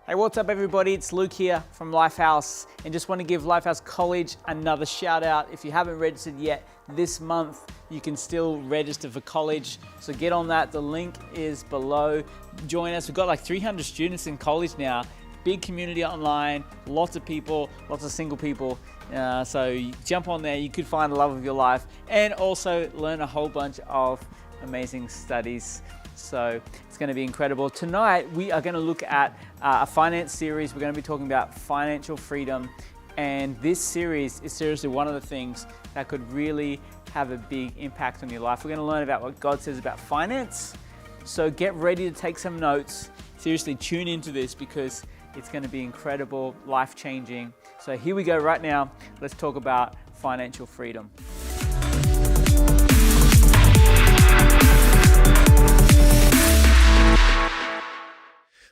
Hey, what's up everybody? It's Luke here from Lifehouse and just want to give Lifehouse College another shout out. If you haven't registered yet, this month you can still register for college. So get on that, the link is below. Join us, we've got like 300 students in college now. Big community online, lots of people, lots of single people. So you jump on there, you could find the love of your life and also learn a whole bunch of amazing studies. So it's going to be incredible. Tonight, we are going to look at a finance series. We're going to be talking about financial freedom. And this series is seriously one of the things that could really have a big impact on your life. We're going to learn about what God says about finance. So get ready to take some notes. Seriously, tune into this because it's going to be incredible, life-changing. So here we go right now. Let's talk about financial freedom.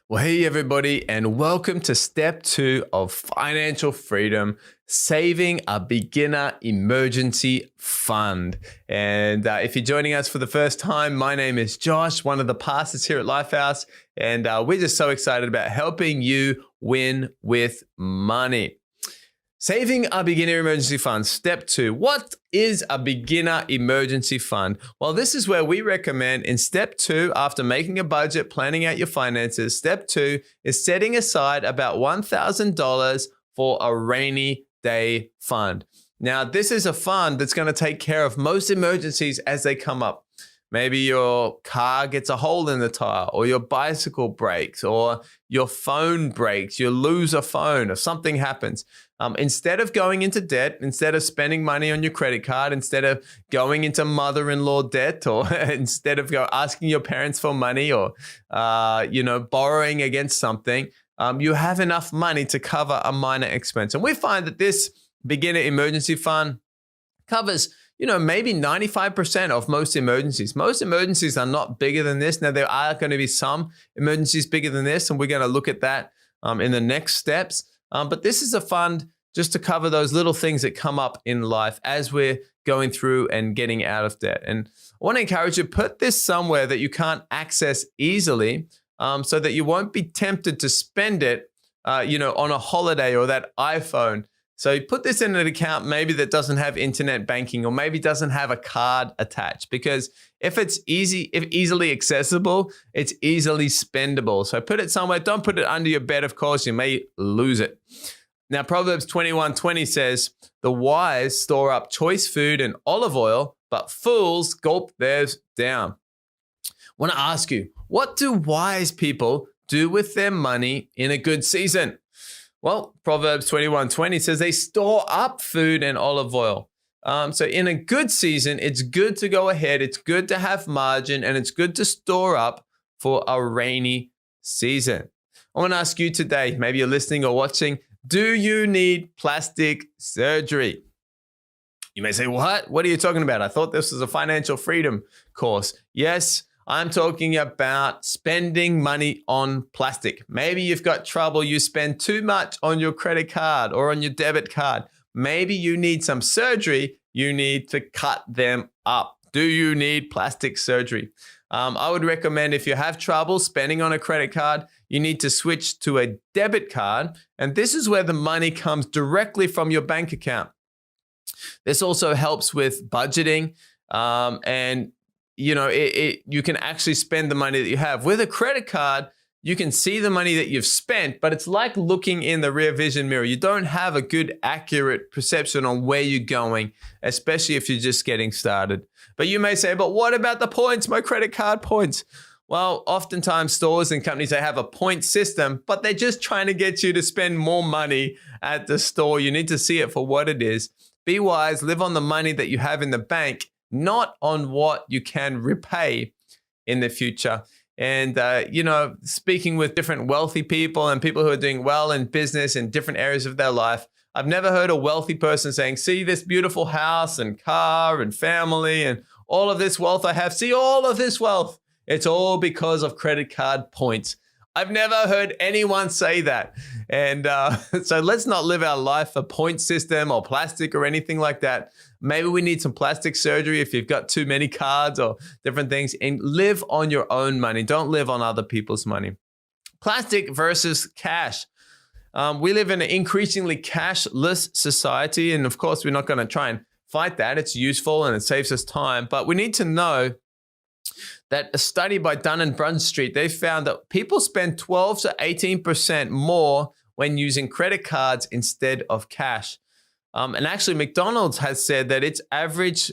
Well, hey everybody, and welcome to step 2 of financial freedom, saving a beginner emergency fund. And if you're joining us for the first time, my name is Josh, one of the pastors here at Lifehouse, and we're just so excited about helping you win with money. Saving a beginner emergency fund, step 2. What is a beginner emergency fund? Well, this is where we recommend in step 2, after making a budget, planning out your finances, step 2 is setting aside about $1,000 for a rainy day fund. Now, this is a fund that's going to take care of most emergencies as they come up. Maybe your car gets a hole in the tire, or your bicycle breaks, or your phone breaks, you lose a phone, or something happens. Instead of going into debt, instead of spending money on your credit card, instead of going into mother-in-law debt, or instead of asking your parents for money, or borrowing against something, you have enough money to cover a minor expense. And we find that this beginner emergency fund covers maybe 95% of most emergencies. Most emergencies are not bigger than this. Now, there are going to be some emergencies bigger than this, and we're going to look at that in the next steps. But this is a fund just to cover those little things that come up in life as we're going through and getting out of debt. And I want to encourage you, put this somewhere that you can't access easily so that you won't be tempted to spend it on a holiday or that iPhone. So you put this in an account maybe that doesn't have internet banking or maybe doesn't have a card attached, because if easily accessible, it's easily spendable. So put it somewhere. Don't put it under your bed, of course. You may lose it. Now, Proverbs 21:20 says, "The wise store up choice food and olive oil, but fools gulp theirs down." I want to ask you, what do wise people do with their money in a good season? Well, Proverbs 21:20 says they store up food and olive oil. So in a good season, it's good to go ahead. It's good to have margin, and it's good to store up for a rainy season. I want to ask you today, maybe you're listening or watching, do you need plastic surgery? You may say, what? What are you talking about? I thought this was a financial freedom course. Yes, I'm talking about spending money on plastic. Maybe you've got trouble. You spend too much on your credit card or on your debit card. Maybe you need some surgery. You need to cut them up. Do you need plastic surgery? I would recommend, if you have trouble spending on a credit card, you need to switch to a debit card. And this is where the money comes directly from your bank account. This also helps with budgeting you can actually spend the money that you have. With a credit card, you can see the money that you've spent, but it's like looking in the rear vision mirror. You don't have a good, accurate perception on where you're going, especially if you're just getting started. But you may say, but what about the points, my credit card points? Well, oftentimes stores and companies, they have a point system, but they're just trying to get you to spend more money at the store. You need to see it for what it is. Be wise, live on the money that you have in the bank, not on what you can repay in the future. And, speaking with different wealthy people and people who are doing well in business in different areas of their life, I've never heard a wealthy person saying, see this beautiful house and car and family and all of this wealth I have. See all of this wealth. It's all because of credit card points. I've never heard anyone say that. And so let's not live our life a point system or plastic or anything like that. Maybe we need some plastic surgery if you've got too many cards or different things, and live on your own money. Don't live on other people's money. Plastic versus cash. We live in an increasingly cashless society. And of course, we're not going to try and fight that. It's useful and it saves us time. But we need to know that a study by Dun & Bradstreet, they found that people spend 12 to 18% more when using credit cards instead of cash. And actually, McDonald's has said that its average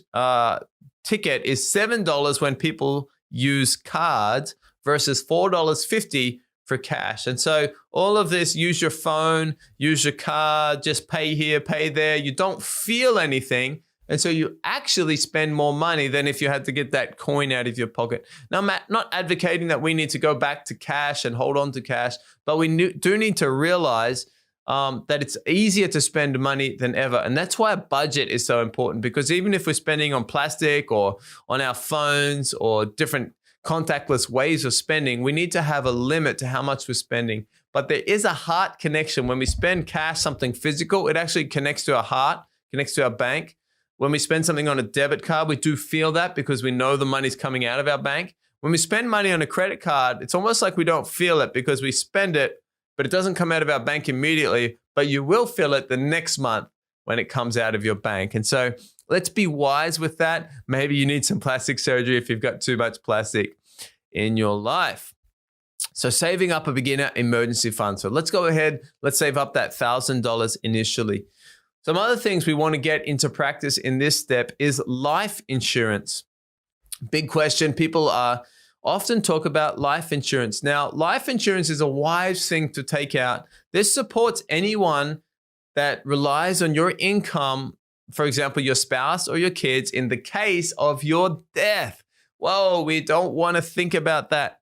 ticket is $7 when people use cards versus $4.50 for cash. And so all of this, use your phone, use your card, just pay here, pay there. You don't feel anything. And so you actually spend more money than if you had to get that coin out of your pocket. Now, I'm not advocating that we need to go back to cash and hold on to cash, but we do need to realize that it's easier to spend money than ever. And that's why a budget is so important, because even if we're spending on plastic or on our phones or different contactless ways of spending, we need to have a limit to how much we're spending. But there is a heart connection. When we spend cash, something physical, it actually connects to our heart, connects to our bank. When we spend something on a debit card, we do feel that because we know the money's coming out of our bank. When we spend money on a credit card, it's almost like we don't feel it because we spend it, but it doesn't come out of our bank immediately, but you will feel it the next month when it comes out of your bank. And so let's be wise with that. Maybe you need some plastic surgery if you've got too much plastic in your life. So saving up a beginner emergency fund. So let's go ahead. Let's save up that $1,000 initially. Some other things we want to get into practice in this step is life insurance. Big question. People often talk about life insurance. Now, life insurance is a wise thing to take out. This supports anyone that relies on your income, for example, your spouse or your kids, in the case of your death. Whoa, we don't want to think about that.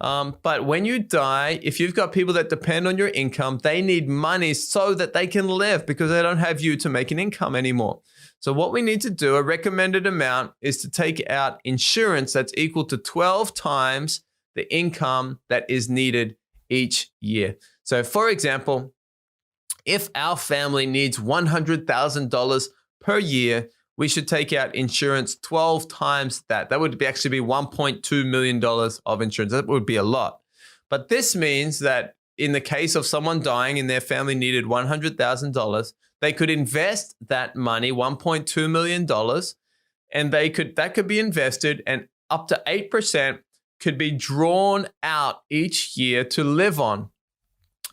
But when you die, if you've got people that depend on your income, they need money so that they can live because they don't have you to make an income anymore. So what we need to do, a recommended amount, is to take out insurance that's equal to 12 times the income that is needed each year. So for example, if our family needs $100,000 per year, we should take out insurance 12 times that. That would actually be $1.2 million of insurance. That would be a lot. But this means that in the case of someone dying and their family needed $100,000, they could invest that money, $1.2 million, and that could be invested, and up to 8% could be drawn out each year to live on,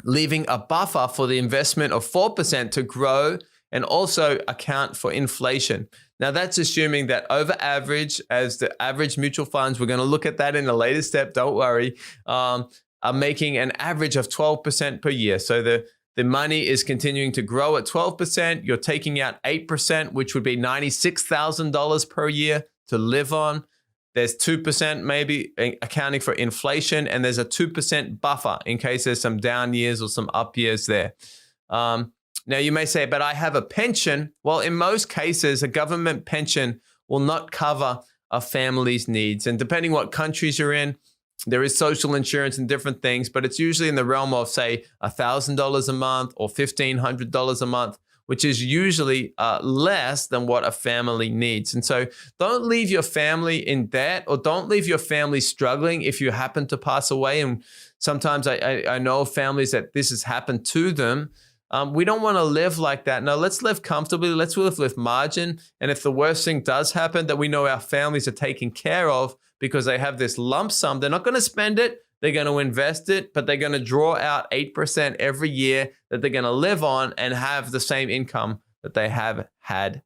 leaving a buffer for the investment of 4% to grow and also account for inflation. Now that's assuming that over average, as the average mutual funds, we're going to look at that in a later step, don't worry, are making an average of 12% per year. So the money is continuing to grow at 12%. You're taking out 8%, which would be $96,000 per year to live on. There's 2% maybe accounting for inflation, and there's a 2% buffer in case there's some down years or some up years there. Now, you may say, but I have a pension. Well, in most cases, a government pension will not cover a family's needs. And depending what countries you're in, there is social insurance and different things, but it's usually in the realm of, say, $1,000 a month or $1,500 a month, which is usually less than what a family needs. And so don't leave your family in debt, or don't leave your family struggling if you happen to pass away. And sometimes I know families that this has happened to them. We don't want to live like that. No, let's live comfortably. Let's live with margin. And if the worst thing does happen, that we know our families are taken care of because they have this lump sum. They're not going to spend it. They're going to invest it, but they're going to draw out 8% every year that they're going to live on and have the same income that they have had.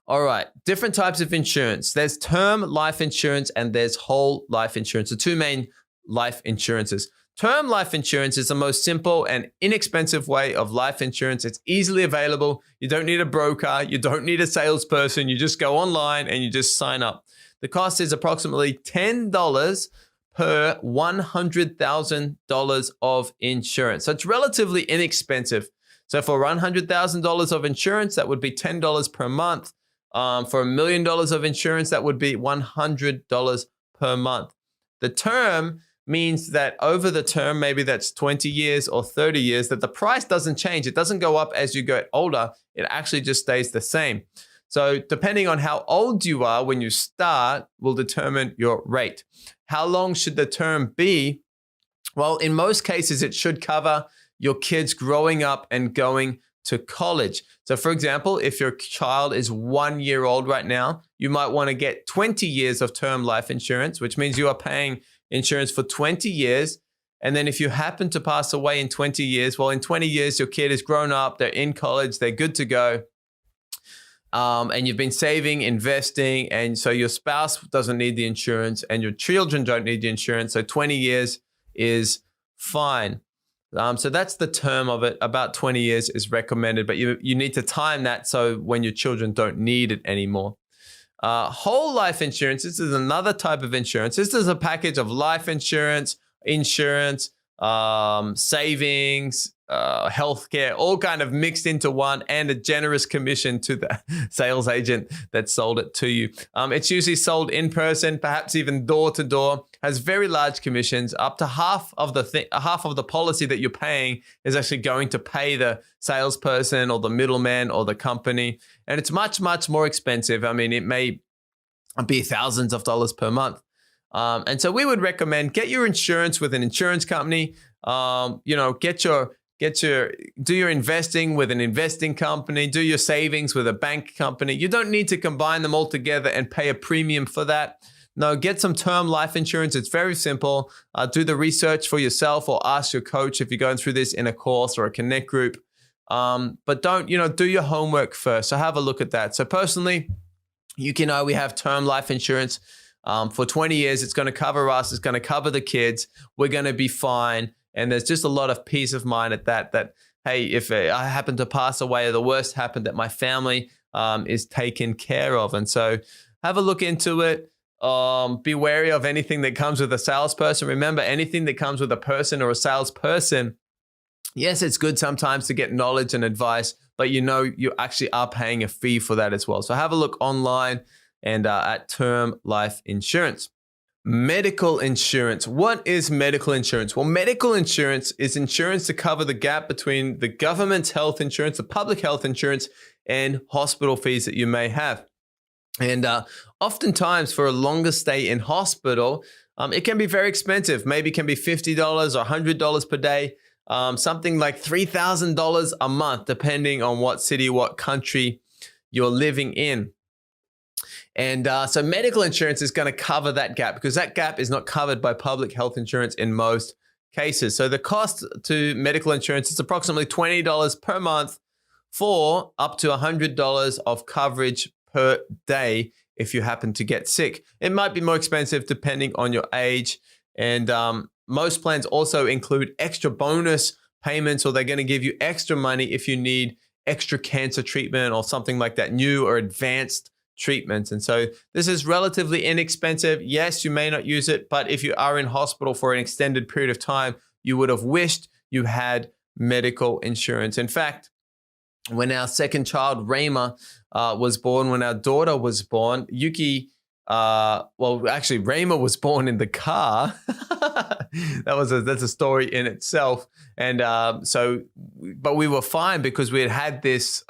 All right, different types of insurance. There's term life insurance and there's whole life insurance, the two main life insurances. Term life insurance is the most simple and inexpensive way of life insurance. It's easily available. You don't need a broker. You don't need a salesperson. You just go online and you just sign up. The cost is approximately $10 per $100,000 of insurance. So it's relatively inexpensive. So for $100,000 of insurance, that would be $10 per month. For $1 million of insurance, that would be $100 per month. The term means that over the term, maybe that's 20 years or 30 years, that the price doesn't change. It doesn't go up as you get older. It actually just stays the same. So depending on how old you are when you start will determine your rate. How long should the term be? Well, in most cases, it should cover your kids growing up and going to college. So for example, if your child is 1 year old right now, you might want to get 20 years of term life insurance, which means you are paying insurance for 20 years. And then if you happen to pass away in 20 years, well, in 20 years, your kid is grown up, they're in college, they're good to go. And you've been saving, investing, and so your spouse doesn't need the insurance and your children don't need the insurance. So 20 years is fine. So that's the term of it. About 20 years is recommended, but you need to time that so when your children don't need it anymore. Whole life insurance, this is another type of insurance. This is a package of life insurance, savings, healthcare, all kind of mixed into one, and a generous commission to the sales agent that sold it to you. It's usually sold in person, perhaps even door to door, has very large commissions. Up to half of the policy that you're paying is actually going to pay the salesperson or the middleman or the company. And it's much, much more expensive. I mean, it may be thousands of dollars per month. And so we would recommend get your insurance with an insurance company. Do your investing with an investing company, do your savings with a bank company. You don't need to combine them all together and pay a premium for that. No, get some term life insurance. It's very simple. Do the research for yourself or ask your coach if you're going through this in a course or a Connect group. But don't, do your homework first. So have a look at that. So personally, Yuki and I, we have term life insurance. For 20 years, it's going to cover us. It's going to cover the kids. We're going to be fine. And there's just a lot of peace of mind at that, hey, if I happen to pass away or the worst happened, that my family is taken care of. And so have a look into it. Be wary of anything that comes with a salesperson. Remember, anything that comes with a person or a salesperson, yes, it's good sometimes to get knowledge and advice, but you actually are paying a fee for that as well. So have a look online and at term life insurance. Medical insurance. What is medical insurance? Well, medical insurance is insurance to cover the gap between the government's health insurance, the public health insurance, and hospital fees that you may have. And oftentimes for a longer stay in hospital, it can be very expensive. Maybe it can be $50 or $100 per day, something like $3,000 a month, depending on what city, what country you're living in. And so medical insurance is going to cover that gap because that gap is not covered by public health insurance in most cases. So the cost to medical insurance is approximately $20 per month for up to $100 of coverage per day if you happen to get sick. It might be more expensive depending on your age. And most plans also include extra bonus payments, or they're going to give you extra money if you need extra cancer treatment or something like that, new or advanced treatments. And so this is relatively inexpensive. Yes, you may not use it, but if you are in hospital for an extended period of time, you would have wished you had medical insurance. In fact, when our second child, Rayma, was born, when our daughter was born, Yuki, Rayma was born in the car. That's a story in itself. And but we were fine because we had this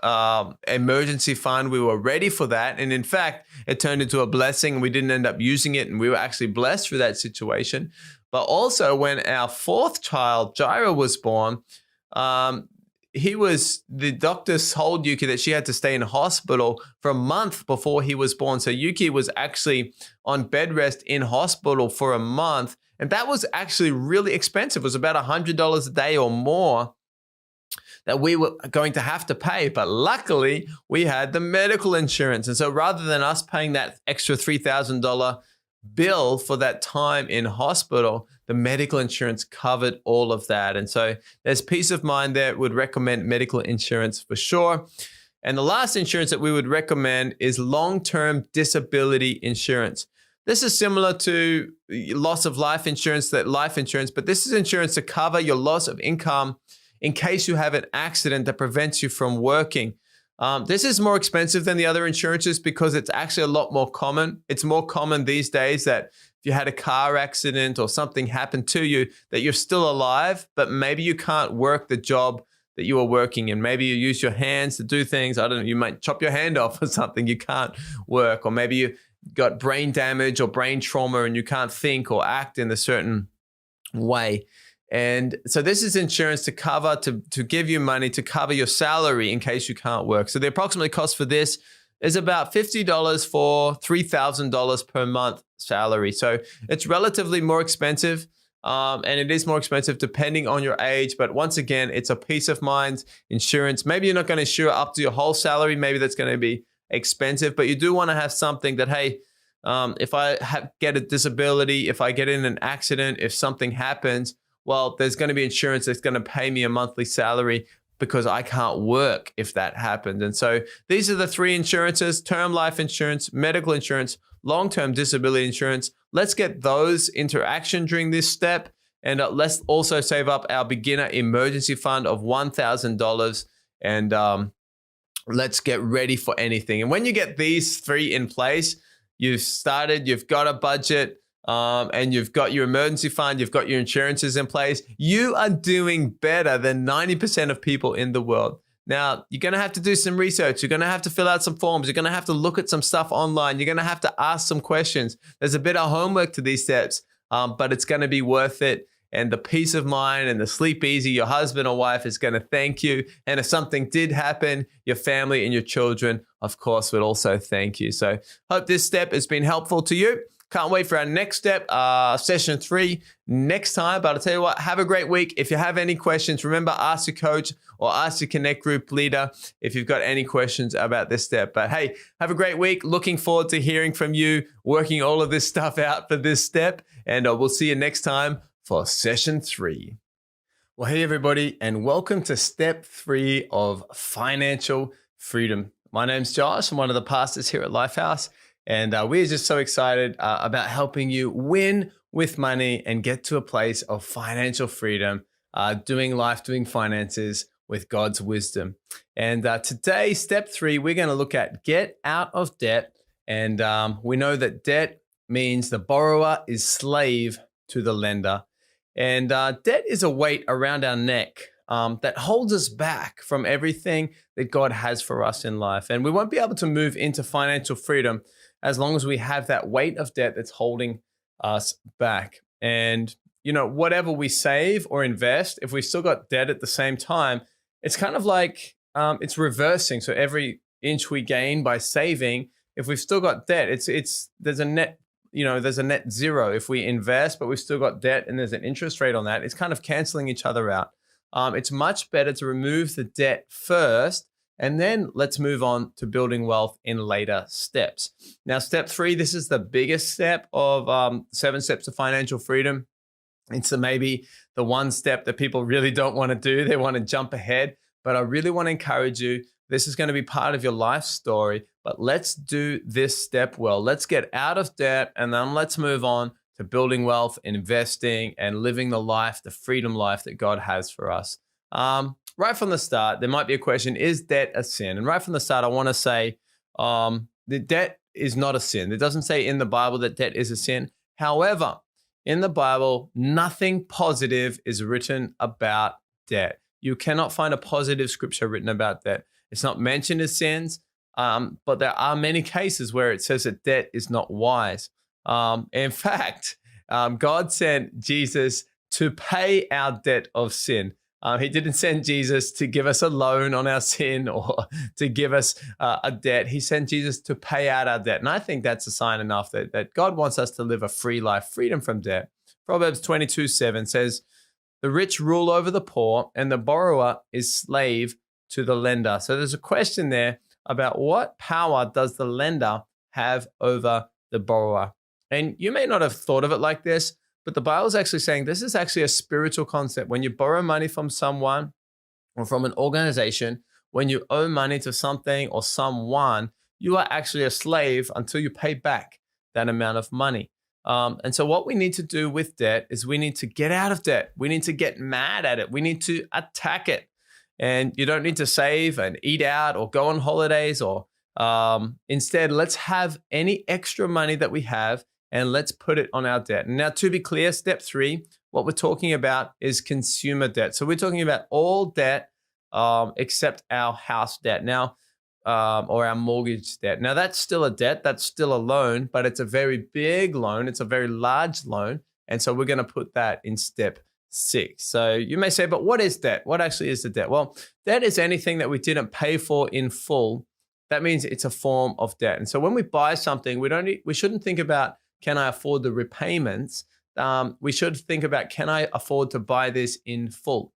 emergency fund. We were ready for that. And in fact, it turned into a blessing. We didn't end up using it, and we were actually blessed for that situation. But also when our fourth child, Jaira, was born, the doctors told Yuki that she had to stay in hospital for a month before he was born. So Yuki was actually on bed rest in hospital for a month. And that was actually really expensive. It was about $100 a day or more that we were going to have to pay. But luckily, we had the medical insurance. And so rather than us paying that extra $3,000 bill for that time in hospital, the medical insurance covered all of that. And so there's peace of mind there. Would recommend medical insurance for sure. And the last insurance that we would recommend is long-term disability insurance. This is similar to loss of life insurance, but this is insurance to cover your loss of income in case you have an accident that prevents you from working. This is more expensive than the other insurances because it's actually a lot more common. It's more common these days that if you had a car accident or something happened to you, that you're still alive, but maybe you can't work the job that you are working in. Maybe you use your hands to do things. I don't know, you might chop your hand off or something, you can't work. Or maybe you got brain damage or brain trauma and you can't think or act in a certain way. And so this is insurance to cover, to give you money to cover your salary in case you can't work. So the approximate cost for this is about $50 for $3,000 per month salary. So it's relatively more expensive. And it is more expensive depending on your age. But once again, it's a peace of mind insurance. Maybe you're not going to insure up to your whole salary. Maybe that's going to be expensive, but you do want to have something that, hey, if I get a disability, if I get in an accident, if something happens, well, there's going to be insurance that's going to pay me a monthly salary because I can't work if that happens. And so these are the three insurances: term life insurance, medical insurance, long-term disability insurance. Let's get those into action during this step. And let's also save up our beginner emergency fund of $1,000. And let's get ready for anything. And when you get these three in place, you've got a budget, and you've got your emergency fund, you've got your insurances in place, you are doing better than 90% of people in the world. Now, you're going to have to do some research. You're going to have to fill out some forms. You're going to have to look at some stuff online. You're going to have to ask some questions. There's a bit of homework to these steps, but it's going to be worth it. And the peace of mind and the sleep easy, your husband or wife is going to thank you. And if something did happen, your family and your children, of course, would also thank you. So hope this step has been helpful to you. Can't wait for our next step, session 3 next time. But I'll tell you what, have a great week. If you have any questions, remember, ask your coach or ask your Connect group leader if you've got any questions about this step. But hey, have a great week. Looking forward to hearing from you, working all of this stuff out for this step. And we'll see you next time for session 3. Well, hey, everybody, and welcome to step 3 of financial freedom. My name's Josh. I'm one of the pastors here at Lifehouse. And we're just so excited about helping you win with money and get to a place of financial freedom, doing life, doing finances with God's wisdom. And today, step 3, we're going to look at get out of debt. And we know that debt means the borrower is slave to the lender. And debt is a weight around our neck that holds us back from everything that God has for us in life. And we won't be able to move into financial freedom as long as we have that weight of debt that's holding us back. And, you know, whatever we save or invest, if we still got debt at the same time, it's kind of like it's reversing. So every inch we gain by saving, if we've still got debt, there's a net zero. If we invest, but we've still got debt and there's an interest rate on that, it's kind of canceling each other out. It's much better to remove the debt first, and then let's move on to building wealth in later steps. Now, step 3, this is the biggest step of 7 steps to financial freedom. It's maybe the one step that people really don't want to do. They want to jump ahead, but I really want to encourage you. This is going to be part of your life story, but let's do this step well. Let's get out of debt, and then let's move on to building wealth, investing, and living the life, the freedom life that God has for us. Right from the start, there might be a question, is debt a sin? And right from the start, I want to say the debt is not a sin. It doesn't say in the Bible that debt is a sin. However, in the Bible, nothing positive is written about debt. You cannot find a positive scripture written about debt. It's not mentioned as sins, but there are many cases where it says that debt is not wise. In fact, God sent Jesus to pay our debt of sin. He didn't send Jesus to give us a loan on our sin or to give us a debt. He sent Jesus to pay out our debt. And I think that's a sign enough that God wants us to live a free life, freedom from debt. Proverbs 22:7 says, the rich rule over the poor and the borrower is slave to the lender. So there's a question there about what power does the lender have over the borrower? And you may not have thought of it like this, but the Bible is actually saying this is actually a spiritual concept. When you borrow money from someone or from an organization, when you owe money to something or someone, you are actually a slave until you pay back that amount of money. And so what we need to do with debt is we need to get out of debt. We need to get mad at it. We need to attack it. And you don't need to save and eat out or go on holidays or instead, let's have any extra money that we have and let's put it on our debt. And now, to be clear, step 3, what we're talking about is consumer debt. So we're talking about all debt except our house debt now, or our mortgage debt. Now, that's still a debt. That's still a loan, but it's a very big loan. It's a very large loan. And so we're going to put that in step 6. So you may say, but what is debt? What actually is the debt? Well, debt is anything that we didn't pay for in full. That means it's a form of debt. And so when we buy something, we shouldn't think about, can I afford the repayments? We should think about, can I afford to buy this in full?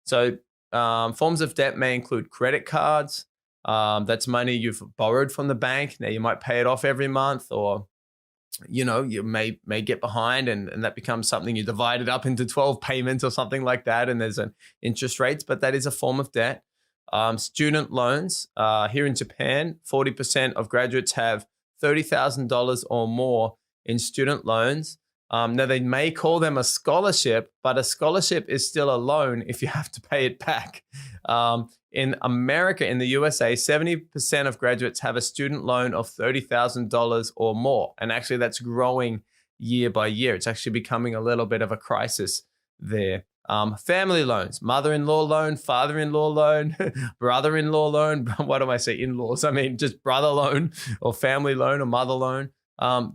So forms of debt may include credit cards. That's money you've borrowed from the bank. Now you might pay it off every month, or you may get behind and that becomes something you divide it up into 12 payments or something like that, and there's an interest rates, but that is a form of debt. Student loans. Here in Japan, 40% of graduates have $30,000 or more in student loans. Now, they may call them a scholarship, but a scholarship is still a loan if you have to pay it back. In America, in the USA, 70% of graduates have a student loan of $30,000 or more. And actually, that's growing year by year. It's actually becoming a little bit of a crisis there. Family loans, mother-in-law loan, father-in-law loan, brother-in-law loan. What do I say? In-laws. I mean, just brother loan or family loan or mother loan.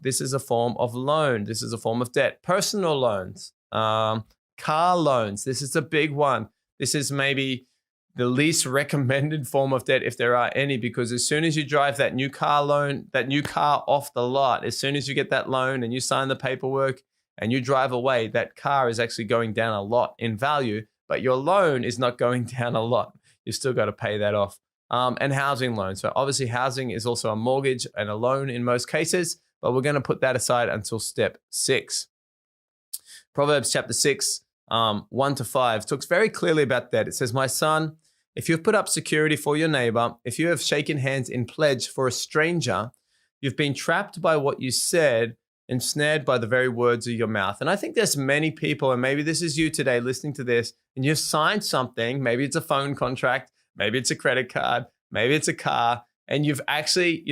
This is a form of loan. This is a form of debt. Personal loans, car loans. This is a big one. This is maybe the least recommended form of debt, if there are any, because as soon as you drive that new car off the lot, as soon as you get that loan and you sign the paperwork and you drive away, that car is actually going down a lot in value, but your loan is not going down a lot. You've still got to pay that off. And housing loans. So obviously housing is also a mortgage and a loan in most cases, but we're going to put that aside until step 6. Proverbs chapter 6, 1-5 talks very clearly about that. It says, "My son, if you've put up security for your neighbor, if you have shaken hands in pledge for a stranger, you've been trapped by what you said, ensnared by the very words of your mouth." And I think there's many people, and maybe this is you today listening to this, and you've signed something. Maybe it's a phone contract, maybe it's a credit card, maybe it's a car, and you've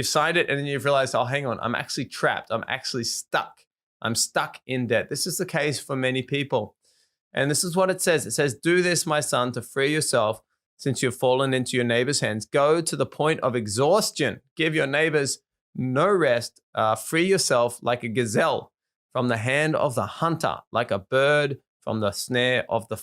signed it and then you've realized, oh, hang on, I'm actually trapped. I'm actually stuck. I'm stuck in debt. This is the case for many people. And this is what it says. It says, "Do this, my son, to free yourself, since you've fallen into your neighbor's hands. Go to the point of exhaustion. Give your neighbors no rest. Free yourself like a gazelle from the hand of the hunter, like a bird from the snare of the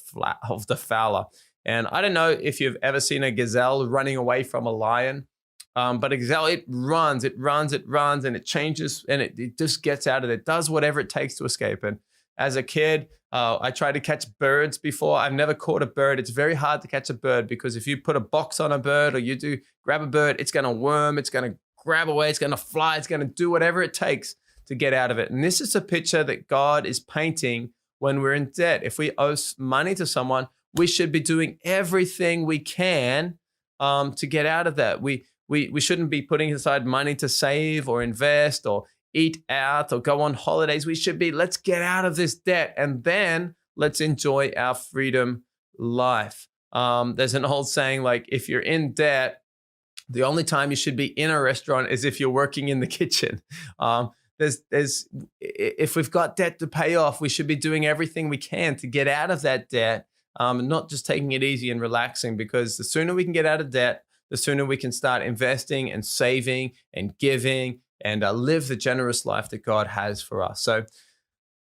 fowler." And I don't know if you've ever seen a gazelle running away from a lion, but a gazelle, it runs, and it changes, and it just gets out of it, does whatever it takes to escape. And as a kid, I tried to catch birds before. I've never caught a bird. It's very hard to catch a bird because if you put a box on a bird or you do grab a bird, it's going to worm, it's going to grab away, it's going to fly, it's going to do whatever it takes to get out of it. And this is a picture that God is painting when we're in debt. If we owe money to someone, we should be doing everything we can to get out of that. We shouldn't be putting aside money to save or invest or eat out or go on holidays. We should be, let's get out of this debt and then let's enjoy our freedom life. There's an old saying, like, if you're in debt, the only time you should be in a restaurant is if you're working in the kitchen. If we've got debt to pay off, we should be doing everything we can to get out of that debt, not just taking it easy and relaxing, because the sooner we can get out of debt, the sooner we can start investing and saving and giving and live the generous life that God has for us. So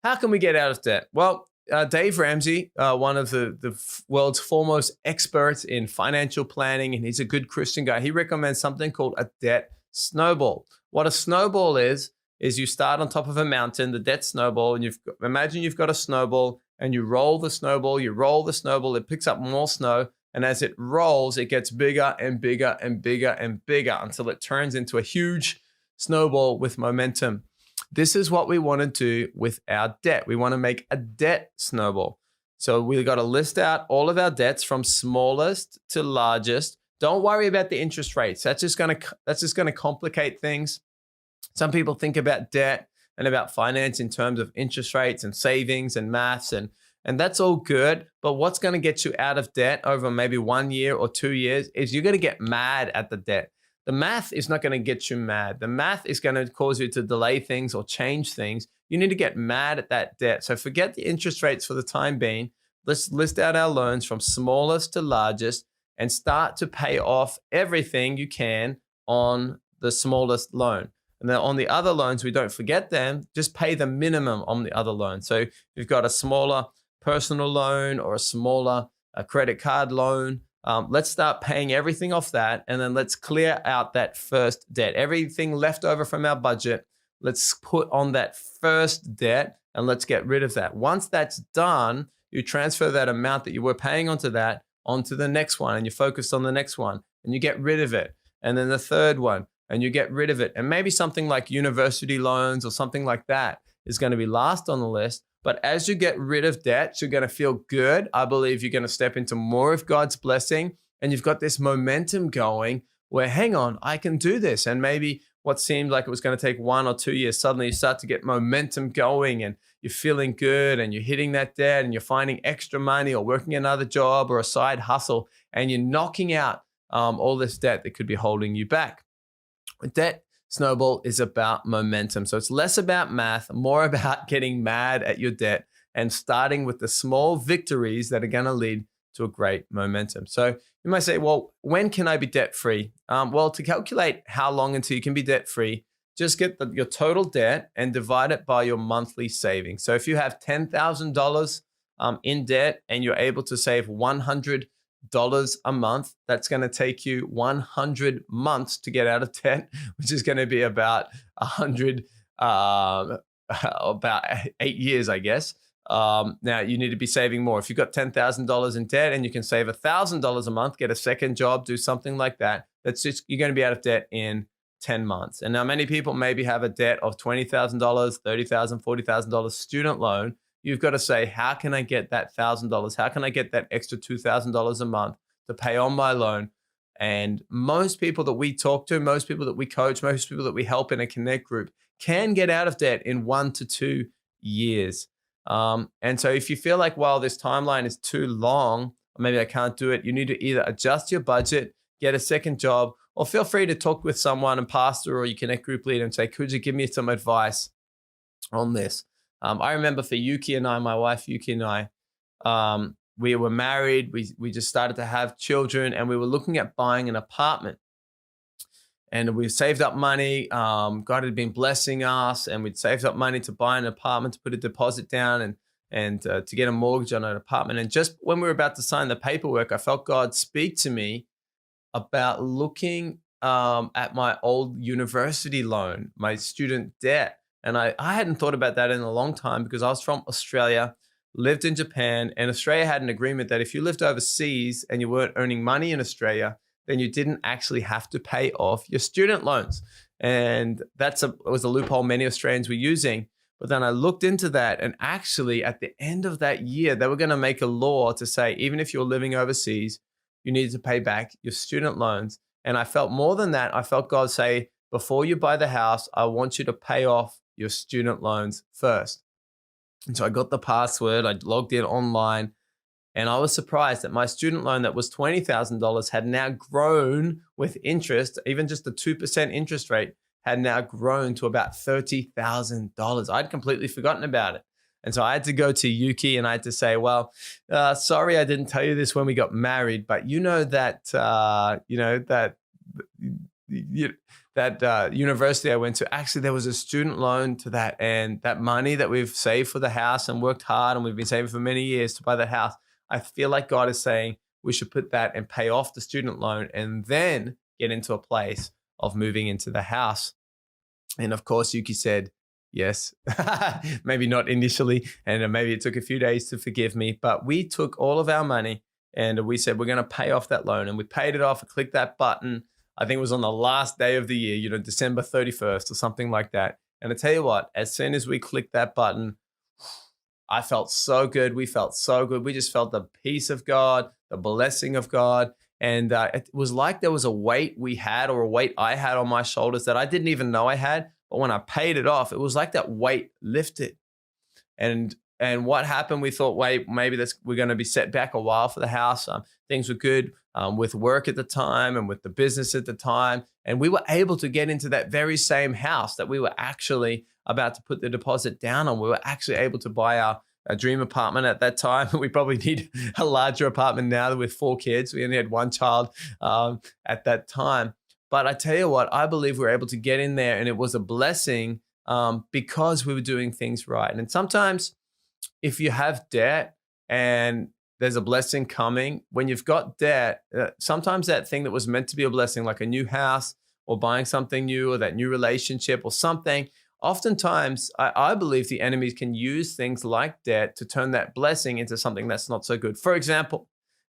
how can we get out of debt? Well, Dave Ramsey, one of the world's foremost experts in financial planning, and he's a good Christian guy, he recommends something called a debt snowball. What a snowball is you start on top of a mountain, the debt snowball, and imagine you've got a snowball and you roll the snowball, it picks up more snow, and as it rolls, it gets bigger and bigger and bigger and bigger until it turns into a huge snowball with momentum. This is what we want to do with our debt. We want to make a debt snowball. So we've got to list out all of our debts from smallest to largest. Don't worry about the interest rates. That's just going to complicate things. Some people think about debt and about finance in terms of interest rates and savings and maths, and that's all good. But what's going to get you out of debt over maybe 1 year or 2 years is you're going to get mad at the debt. The math is not going to get you mad. The math is going to cause you to delay things or change things. You need to get mad at that debt. So forget the interest rates for the time being. Let's list out our loans from smallest to largest and start to pay off everything you can on the smallest loan. And then on the other loans, we don't forget them, just pay the minimum on the other loan. So if you've got a smaller personal loan or a smaller credit card loan. Let's start paying everything off that, and then let's clear out that first debt. Everything left over from our budget, let's put on that first debt and let's get rid of that. Once that's done, you transfer that amount that you were paying onto that onto the next one, and you focus on the next one and you get rid of it. And then the third one, and you get rid of it. And maybe something like university loans or something like that is going to be last on the list. But as you get rid of debts, you're going to feel good. I believe you're going to step into more of God's blessing, and you've got this momentum going where, hang on, I can do this. And maybe what seemed like it was going to take 1 or 2 years, suddenly you start to get momentum going and you're feeling good and you're hitting that debt and you're finding extra money or working another job or a side hustle, and you're knocking out all this debt that could be holding you back. Debt snowball is about momentum. So it's less about math, more about getting mad at your debt and starting with the small victories that are going to lead to a great momentum. So you might say, well, when can I be debt free? Well, to calculate how long until you can be debt free, just get your total debt and divide it by your monthly savings. So if you have $10,000 in debt and you're able to save $100 a month, that's going to take you 100 months to get out of debt, which is going to be about 100, about 8 years, I guess. Now you need to be saving more. If you've got $10,000 in debt and you can save $1,000 a month, get a second job, do something like that. That's just, you're going to be out of debt in 10 months. And now many people maybe have a debt of $20,000, $30,000, $40,000 student loan. You've got to say, how can I get that $1,000? How can I get that extra $2,000 a month to pay on my loan? And most people that we talk to, most people that we coach, most people that we help in a Connect group can get out of debt in 1 to 2 years. And so if you feel like, well, this timeline is too long, or maybe I can't do it, you need to either adjust your budget, get a second job, or feel free to talk with someone, a pastor or your Connect group leader, and say, could you give me some advice on this? I remember for Yuki and I, my wife Yuki and I, we were married. We just started to have children, and we were looking at buying an apartment. And we saved up money. God had been blessing us, and we'd saved up money to buy an apartment, to put a deposit down, and to get a mortgage on an apartment. And just when we were about to sign the paperwork, I felt God speak to me about looking at my old university loan, my student debt. And I hadn't thought about that in a long time, because I was from Australia, lived in Japan, and Australia had an agreement that if you lived overseas and you weren't earning money in Australia, then you didn't actually have to pay off your student loans. And it was a loophole many Australians were using. But then I looked into that, and actually at the end of that year, they were going to make a law to say, even if you're living overseas, you needed to pay back your student loans. And I felt more than that. I felt God say, before you buy the house, I want you to pay off your student loans first. And so I got the password, I logged in online, and I was surprised that my student loan that was $20,000 had now grown with interest. Even just the 2% interest rate had now grown to about $30,000. I'd completely forgotten about it. And so I had to go to Yuki and I had to say, well, sorry, I didn't tell you this when we got married, but that university I went to, actually there was a student loan to that, and that money that we've saved for the house and worked hard and we've been saving for many years to buy that house, I feel like God is saying we should put that and pay off the student loan and then get into a place of moving into the house. And of course, Yuki said, yes, maybe not initially, and maybe it took a few days to forgive me, but we took all of our money and we said, we're going to pay off that loan. And we paid it off and clicked that button. I think it was on the last day of the year, December 31st or something like that. And I tell you what, as soon as we clicked that button, I felt so good. We felt so good. We just felt the peace of God, the blessing of God. And it was like there was a weight we had, or a weight I had on my shoulders that I didn't even know I had. But when I paid it off, it was like that weight lifted. And what happened? We thought, wait, maybe we're going to be set back a while for the house. Things were good with work at the time and with the business at the time. And we were able to get into that very same house that we were actually about to put the deposit down on. We were actually able to buy our dream apartment at that time. We probably need a larger apartment now with 4 kids. We only had 1 child at that time. But I tell you what, I believe we were able to get in there, and it was a blessing because we were doing things right. And sometimes if you have debt, and there's a blessing coming. When you've got debt, sometimes that thing that was meant to be a blessing, like a new house or buying something new or that new relationship or something, oftentimes I believe the enemies can use things like debt to turn that blessing into something that's not so good. For example,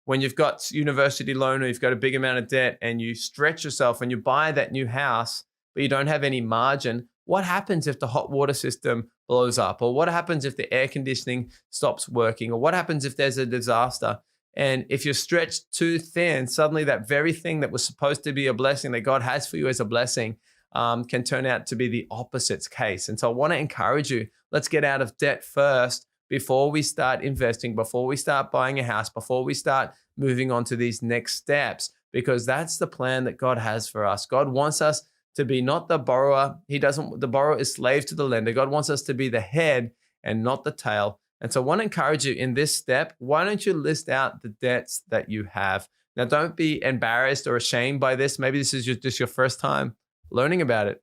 when you've got university loan or you've got a big amount of debt and you stretch yourself and you buy that new house, but you don't have any margin, what happens if the hot water system blows up? Or what happens if the air conditioning stops working? Or what happens if there's a disaster? And if you're stretched too thin, suddenly that very thing that was supposed to be a blessing that God has for you as a blessing can turn out to be the opposite case. And so I want to encourage you, let's get out of debt first before we start investing, before we start buying a house, before we start moving on to these next steps, because that's the plan that God has for us. God wants us to be not the borrower. The borrower is slave to the lender. God wants us to be the head and not the tail. And so I want to encourage you in this step, why don't you list out the debts that you have? Now, don't be embarrassed or ashamed by this. Maybe this is just your first time learning about it.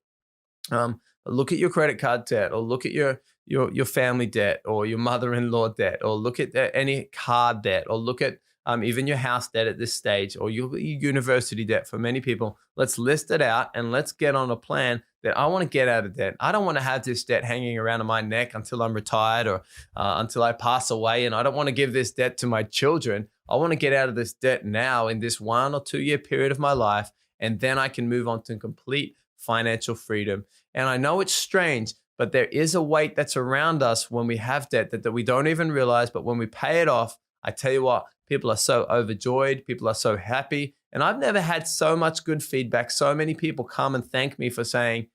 Look at your credit card debt, or look at your family debt, or your mother-in-law debt, or look at any car debt, or look at even your house debt at this stage, or your university debt for many people. Let's list it out and let's get on a plan that I want to get out of debt. I don't want to have this debt hanging around my neck until I'm retired or until I pass away. And I don't want to give this debt to my children. I want to get out of this debt now in this 1 or 2 year period of my life. And then I can move on to complete financial freedom. And I know it's strange, but there is a weight that's around us when we have debt that we don't even realize. But when we pay it off, I tell you what, people are so overjoyed. People are so happy. And I've never had so much good feedback. So many people come and thank me for saying,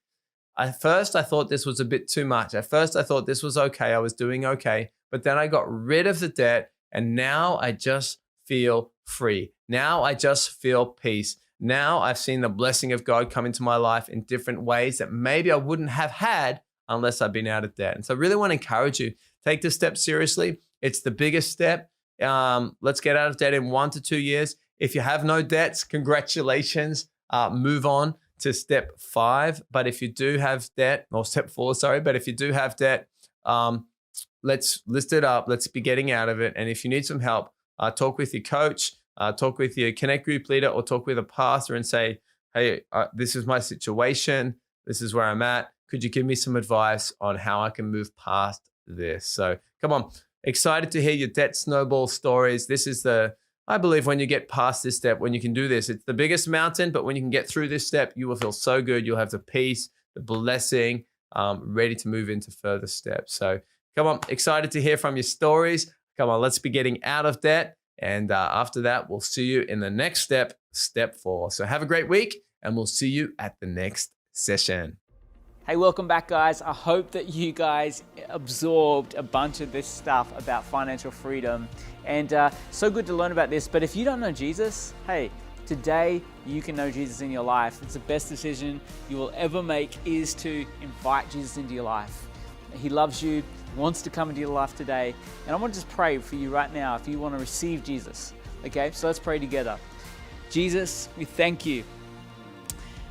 at first I thought this was a bit too much. At first I thought this was okay. I was doing okay. But then I got rid of the debt and now I just feel free. Now I just feel peace. Now I've seen the blessing of God come into my life in different ways that maybe I wouldn't have had unless I've been out of debt. And so I really want to encourage you, take this step seriously. It's the biggest step. Let's get out of debt in 1 to 2 years. If you have no debts, congratulations. Move on to step 5. But if you do have debt, or step 4, sorry, but if you do have debt, let's list it up. Let's be getting out of it. And if you need some help, talk with your coach, talk with your Connect group leader, or talk with a pastor and say, hey, this is my situation. This is where I'm at. Could you give me some advice on how I can move past this? So come on. Excited to hear your debt snowball stories. This is I believe when you get past this step, when you can do this, it's the biggest mountain, but when you can get through this step, you will feel so good. You'll have the peace, the blessing, ready to move into further steps. So come on, excited to hear from your stories. Come on, let's be getting out of debt. And after that, we'll see you in the next step, step 4. So have a great week and we'll see you at the next session. Hey, welcome back, guys. I hope that you guys absorbed a bunch of this stuff about financial freedom, and so good to learn about this. But if you don't know Jesus, hey, today you can know Jesus in your life. It's the best decision you will ever make, is to invite Jesus into your life. He loves you, wants to come into your life today. And I want to just pray for you right now if you want to receive Jesus. Okay, so let's pray together. Jesus, we thank you.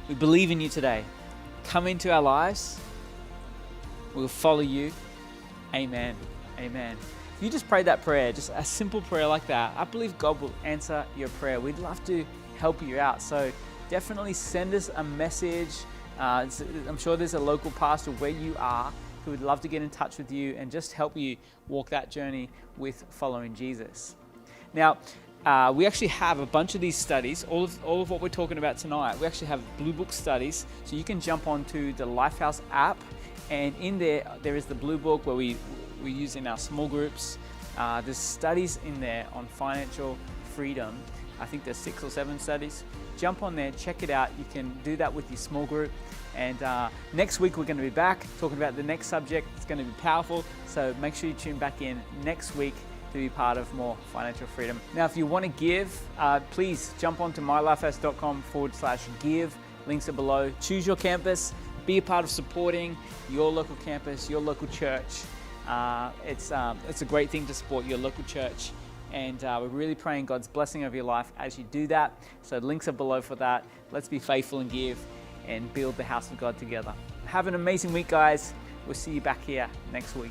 We believe in you today. Come into our lives. We'll follow you. Amen. Amen. If you just prayed that prayer, just a simple prayer like that, I believe God will answer your prayer. We'd love to help you out. So definitely send us a message. I'm sure there's a local pastor where you are who would love to get in touch with you and just help you walk that journey with following Jesus. Now, we actually have a bunch of these studies, all of what we're talking about tonight. We actually have Blue Book studies, so you can jump onto the Lifehouse app, and in there is the Blue Book where we use in our small groups. There's studies in there on financial freedom. I think there's 6 or 7 studies. Jump on there, check it out. You can do that with your small group. And next week we're going to be back talking about the next subject. It's going to be powerful, so make sure you tune back in next week to be part of more financial freedom. Now, if you want to give, please jump onto mylifehouse.com/give. Links are below. Choose your campus. Be a part of supporting your local campus, your local church. It's a great thing to support your local church. And we're really praying God's blessing over your life as you do that. So links are below for that. Let's be faithful and give and build the house of God together. Have an amazing week, guys. We'll see you back here next week.